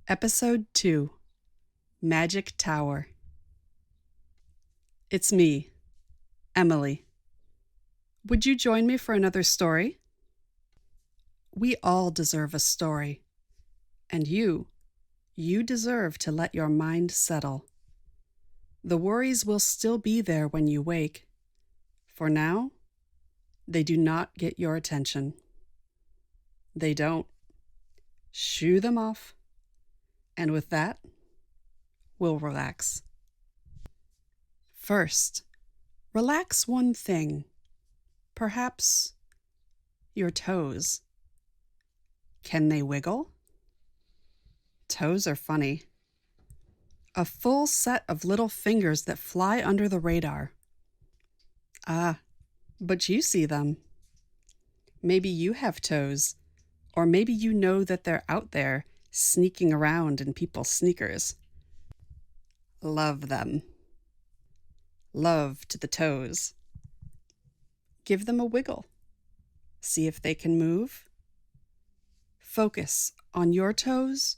Episode 2, Magic Tower. It's me, Emily. Would you join me for another story? We all deserve a story. And you deserve to let your mind settle. The worries will still be there when you wake. For now, they do not get your attention. They don't. Shoo them off. And with that, we'll relax. First, relax one thing. Perhaps your toes. Can they wiggle? Toes are funny. A full set of little fingers that fly under the radar. Ah, but you see them. Maybe you have toes, or maybe you know that they're out there sneaking around in people's sneakers. Love them. Love to the toes. Give them a wiggle. See if they can move. Focus on your toes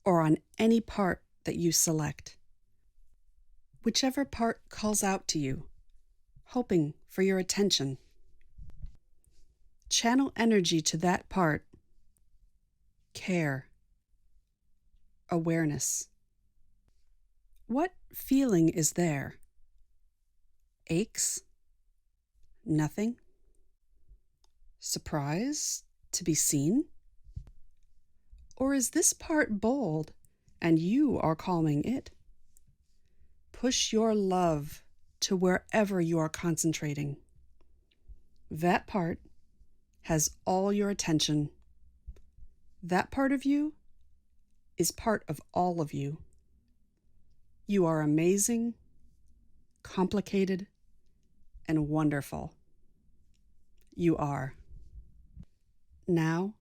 or on any part that you select. Whichever part calls out to you, hoping for your attention. Channel energy to that part. Care. Awareness. What feeling is there? Aches? Nothing? Surprise to be seen? Or is this part bold and you are calming it? Push your love to wherever you are concentrating. That part has all your attention. That part of you is part of all of you. You are amazing, complicated, and wonderful. You are. Now,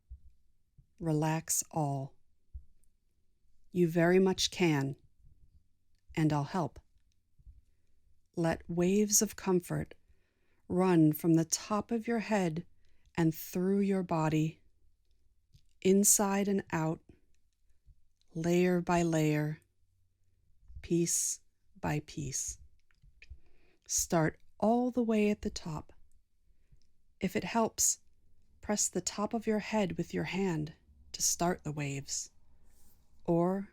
relax all. You very much can, and I'll help. Let waves of comfort run from the top of your head and through your body, inside and out, layer by layer, piece by piece. Start all the way at the top. If it helps, press the top of your head with your hand to start the waves, or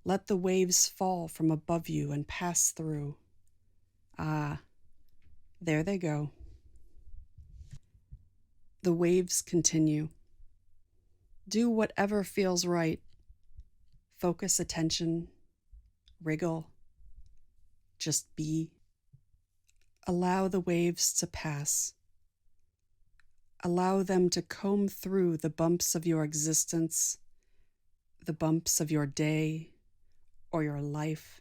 let the waves fall from above you and pass through. Ah, there they go. The waves continue. Do whatever feels right. Focus attention, wriggle, just be. Allow the waves to pass. Allow them to comb through the bumps of your existence, the bumps of your day or your life,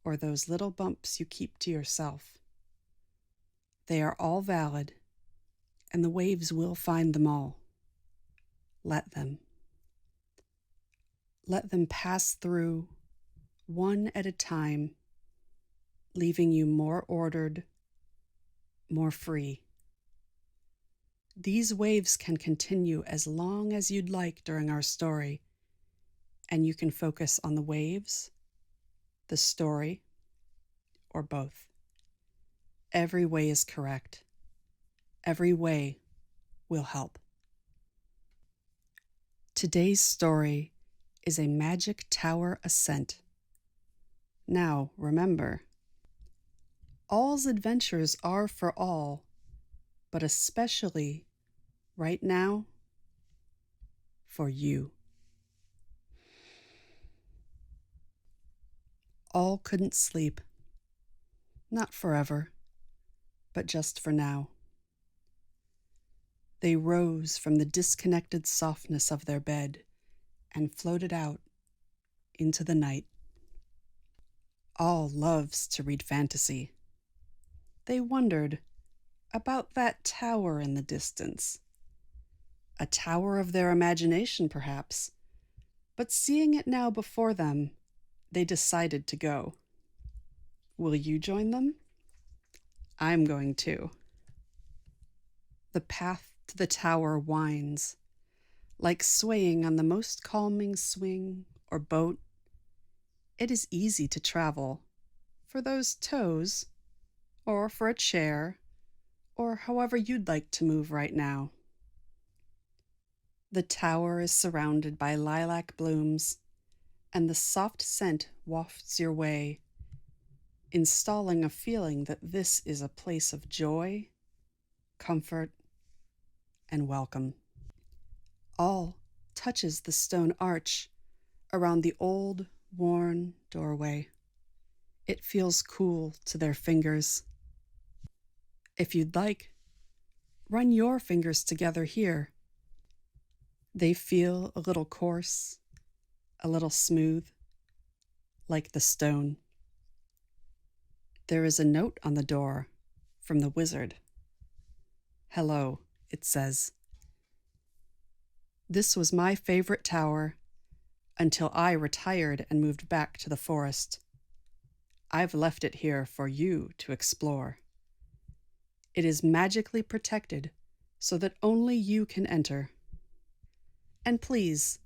or those little bumps you keep to yourself. They are all valid, and the waves will find them all. Let them. Let them pass through, one at a time, leaving you more ordered, more free. These waves can continue as long as you'd like during our story, and you can focus on the waves, the story, or both. Every way is correct. Every way will help. Today's story is a magic tower ascent. Now, remember, all's adventures are for all, but especially right now, for you. All couldn't sleep. Not forever, but just for now. They rose from the disconnected softness of their bed and floated out into the night. All loves to read fantasy. They wondered about that tower in the distance. A tower of their imagination, perhaps, but seeing it now before them, they decided to go. Will you join them? I'm going to. The path to the tower winds. like swaying on the most calming swing or boat. It is easy to travel for those toes, or for a chair, or however you'd like to move right now. The tower is surrounded by lilac blooms, and the soft scent wafts your way, installing a feeling that this is a place of joy, comfort, and welcome. All touches the stone arch around the old, worn doorway. It feels cool to their fingers. If you'd like, run your fingers together here. They feel a little coarse, a little smooth, like the stone. There is a note on the door from the wizard. Hello, it says. This was my favorite tower until I retired and moved back to the forest. I've left it here for you to explore. It is magically protected so that only you can enter. And please,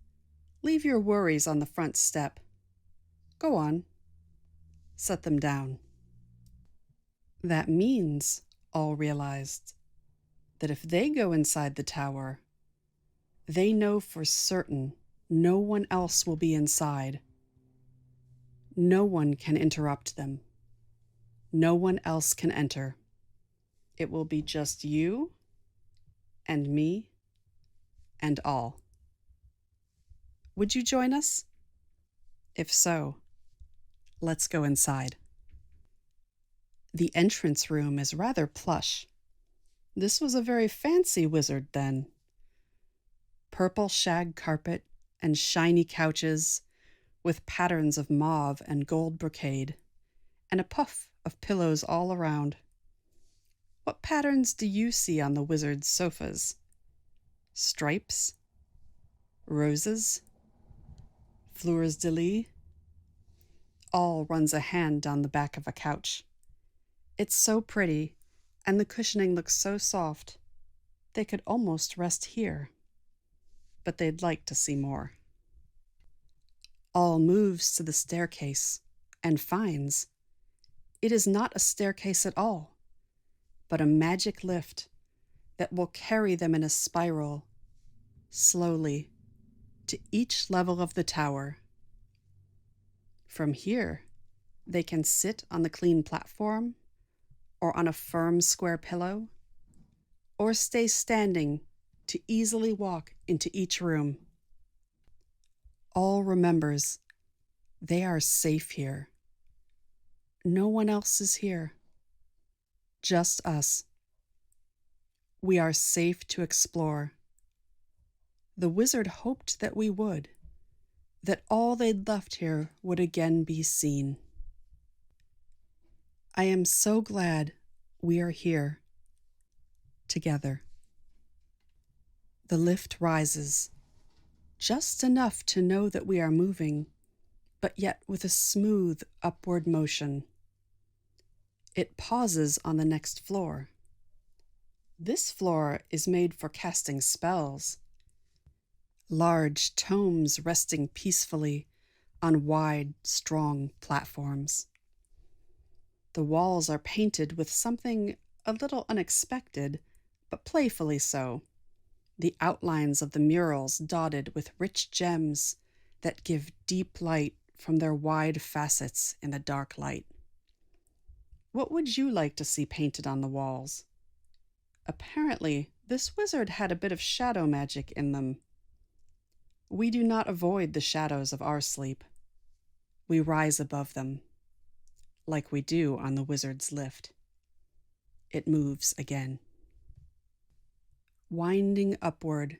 leave your worries on the front step. Go on. Set them down. That means, all realized, that if they go inside the tower, they know for certain no one else will be inside. No one can interrupt them. No one else can enter. It will be just you and me and all. Would you join us? If so, let's go inside. The entrance room is rather plush. This was a very fancy wizard then. Purple shag carpet and shiny couches with patterns of mauve and gold brocade, and a puff of pillows all around. What patterns do you see on the wizard's sofas? Stripes? Roses? Fleurs de lis? All runs a hand down the back of a couch. It's so pretty, and the cushioning looks so soft. They could almost rest here, but they'd like to see more. All moves to the staircase and finds it is not a staircase at all, but a magic lift that will carry them in a spiral, slowly, to each level of the tower. From here, they can sit on the clean platform, or on a firm square pillow, or stay standing to easily walk into each room. All remembers they are safe here. No one else is here. Just us. We are safe to explore. The wizard hoped that we would, that all they'd left here would again be seen. I am so glad we are here, together. The lift rises, just enough to know that we are moving, but yet with a smooth upward motion. It pauses on the next floor. This floor is made for casting spells. Large tomes resting peacefully on wide, strong platforms. The walls are painted with something a little unexpected, but playfully so. The outlines of the murals dotted with rich gems that give deep light from their wide facets in the dark light. What would you like to see painted on the walls? Apparently, this wizard had a bit of shadow magic in them. We do not avoid the shadows of our sleep. We rise above them, like we do on the wizard's lift. It moves again, winding upward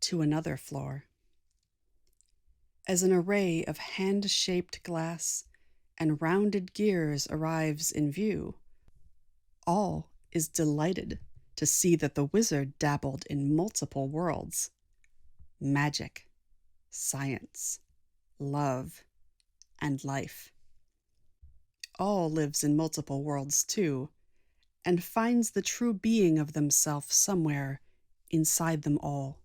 to another floor. As an array of hand-shaped glass and rounded gears arrives in view, all is delighted to see that the wizard dabbled in multiple worlds. Magic, science, love, and life. All lives in multiple worlds too, and finds the true being of themselves somewhere inside them all.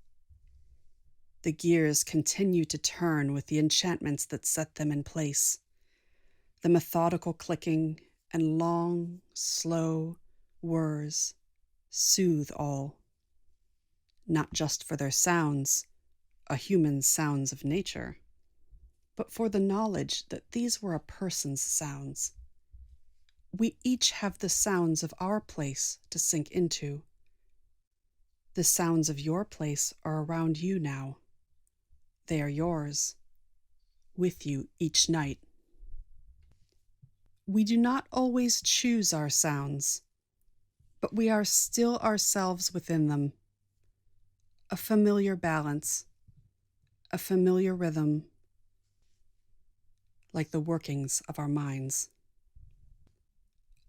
The gears continue to turn with the enchantments that set them in place. The methodical clicking and long, slow whirs soothe all, not just for their sounds, a human's sounds of nature, but for the knowledge that these were a person's sounds. We each have the sounds of our place to sink into. The sounds of your place are around you now. They are yours, with you each night. We do not always choose our sounds, but we are still ourselves within them. A familiar balance, a familiar rhythm, like the workings of our minds.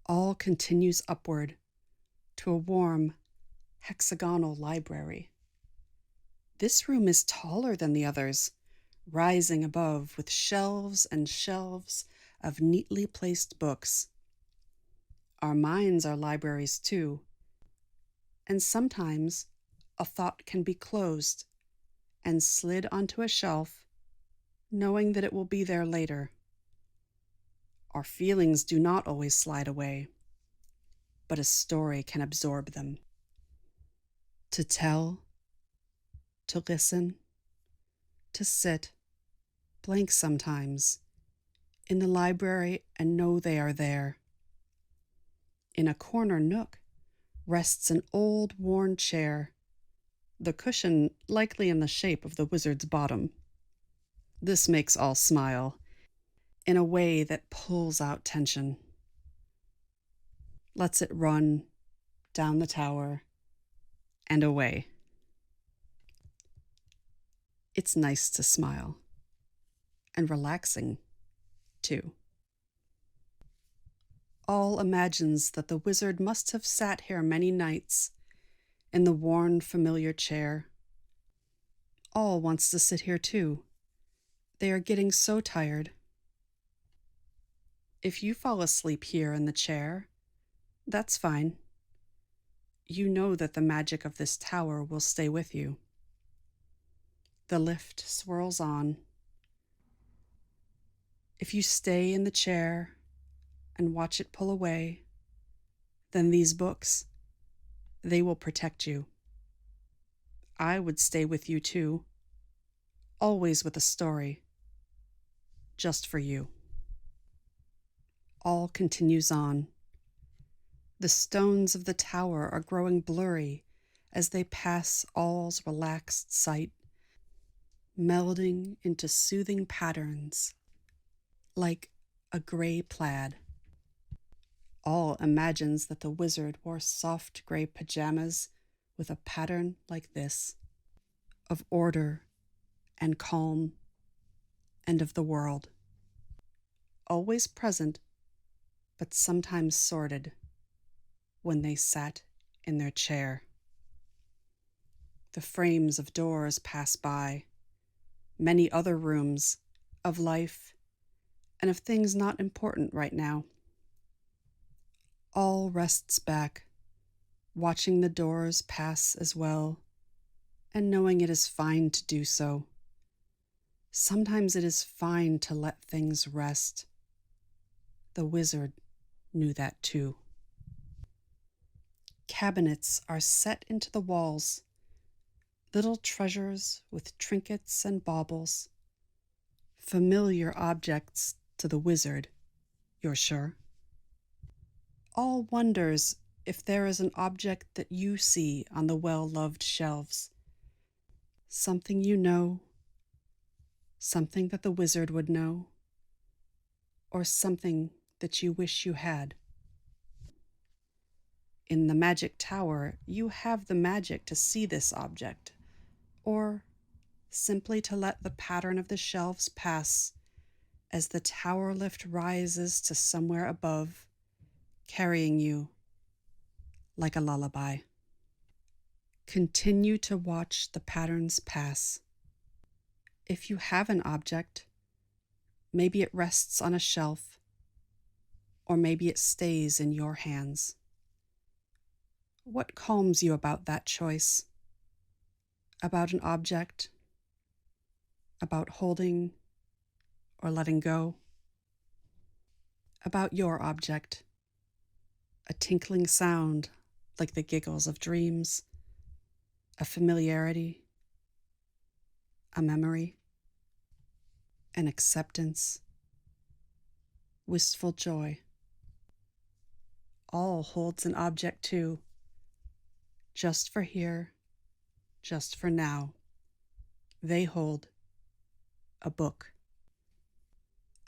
All continues upward to a warm, hexagonal library. This room is taller than the others, rising above with shelves and shelves of neatly placed books. Our minds are libraries too, and sometimes a thought can be closed and slid onto a shelf, knowing that it will be there later. Our feelings do not always slide away, but a story can absorb them. To tell, to listen, to sit, blank sometimes, in the library and know they are there. In a corner nook rests an old worn chair, the cushion likely in the shape of the wizard's bottom. This makes all smile, in a way that pulls out tension. Lets it run down the tower and away. It's nice to smile, and relaxing, too. All imagines that the wizard must have sat here many nights, in the worn, familiar chair. All wants to sit here, too. They are getting so tired. If you fall asleep here in the chair, that's fine. You know that the magic of this tower will stay with you. The lift swirls on. If you stay in the chair and watch it pull away, then these books, they will protect you. I would stay with you too, always with a story, just for you. All continues on. The stones of the tower are growing blurry as they pass all's relaxed sight, melding into soothing patterns like a gray plaid. All imagines that the wizard wore soft gray pajamas with a pattern like this, of order and calm and of the world. Always present, but sometimes sordid, when they sat in their chair. The frames of doors pass by, many other rooms of life and of things not important right now. All rests back, watching the doors pass as well, and knowing it is fine to do so. Sometimes it is fine to let things rest. The wizard knew that too. Cabinets are set into the walls, little treasures with trinkets and baubles, familiar objects to the wizard, you're sure. All wonders if there is an object that you see on the well-loved shelves, something you know, something that the wizard would know, or something that you wish you had. In the magic tower, you have the magic to see this object, or simply to let the pattern of the shelves pass as the tower lift rises to somewhere above, carrying you like a lullaby. Continue to watch the patterns pass. If you have an object, maybe it rests on a shelf, or maybe it stays in your hands. What calms you about that choice? About an object about holding or letting go, about your object, a tinkling sound like the giggles of dreams, a familiarity, a memory, an acceptance, wistful joy. All holds an object too, just for here, just for now. They hold a book,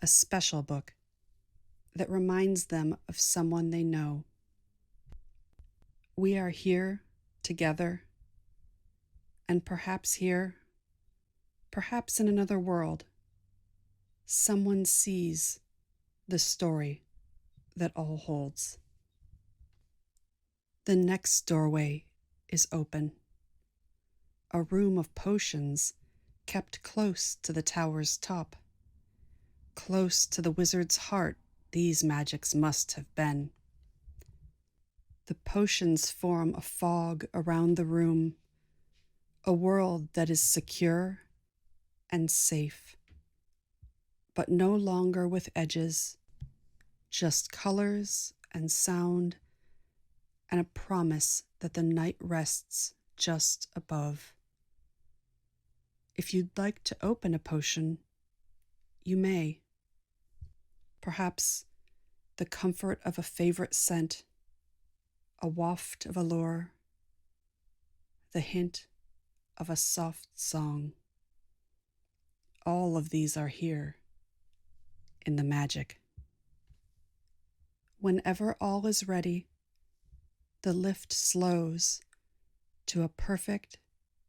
a special book that reminds them of someone they know. We are here together, and perhaps here, perhaps in another world, someone sees the story that all holds. The next doorway is open, a room of potions kept close to the tower's top. Close to the wizard's heart these magics must have been. The potions form a fog around the room, a world that is secure and safe, but no longer with edges, just colors and sound, and a promise that the night rests just above. If you'd like to open a potion, you may. Perhaps the comfort of a favorite scent, a waft of allure, the hint of a soft song. All of these are here in the magic. Whenever all is ready, the lift slows to a perfect,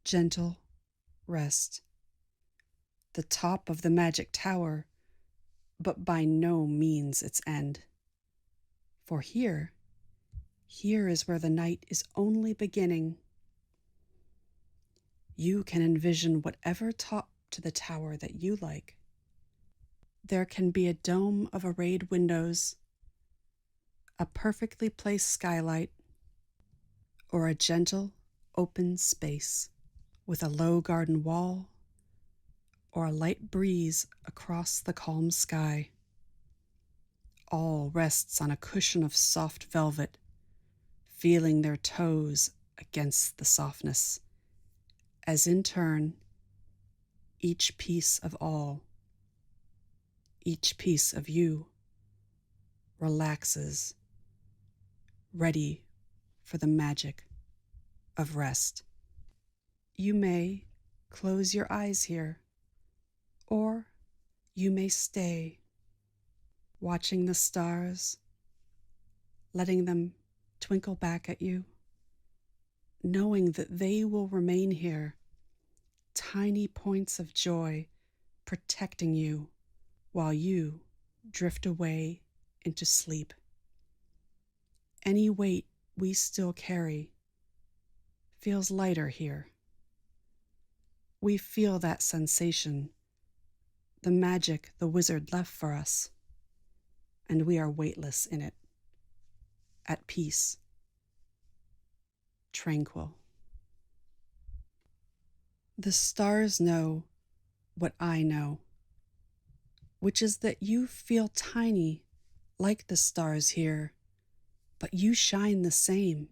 gentle rest. The top of the magic tower, but by no means its end. For here is where the night is only beginning. You can envision whatever top to the tower that you like. There can be a dome of arrayed windows, a perfectly placed skylight, or a gentle, open space with a low garden wall or a light breeze across the calm sky. All rests on a cushion of soft velvet, feeling their toes against the softness, as in turn, each piece of all, each piece of you, relaxes, ready for the magic of rest. You may close your eyes here, or you may stay, watching the stars, letting them twinkle back at you, knowing that they will remain here, tiny points of joy protecting you while you drift away into sleep. Any weight we still carry feels lighter here. We feel that sensation, the magic the wizard left for us, and we are weightless in it, at peace, tranquil. The stars know what I know, which is that you feel tiny like the stars here, but you shine the same,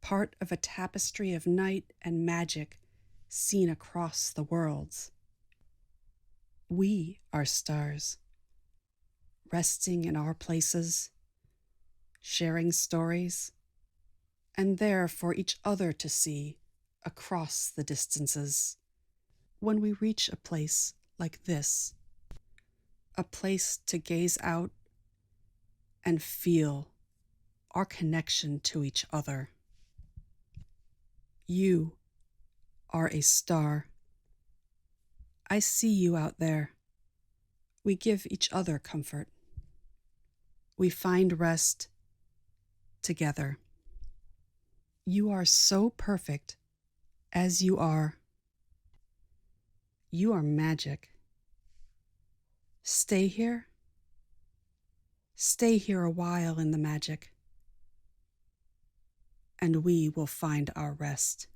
part of a tapestry of night and magic seen across the worlds. We are stars, resting in our places, sharing stories, and there for each other to see across the distances. When we reach a place like this, a place to gaze out and feel our connection to each other. You are a star. I see you out there. We give each other comfort. We find rest together. You are so perfect as you are. You are magic. Stay here. Stay here a while in the magic, and we will find our rest.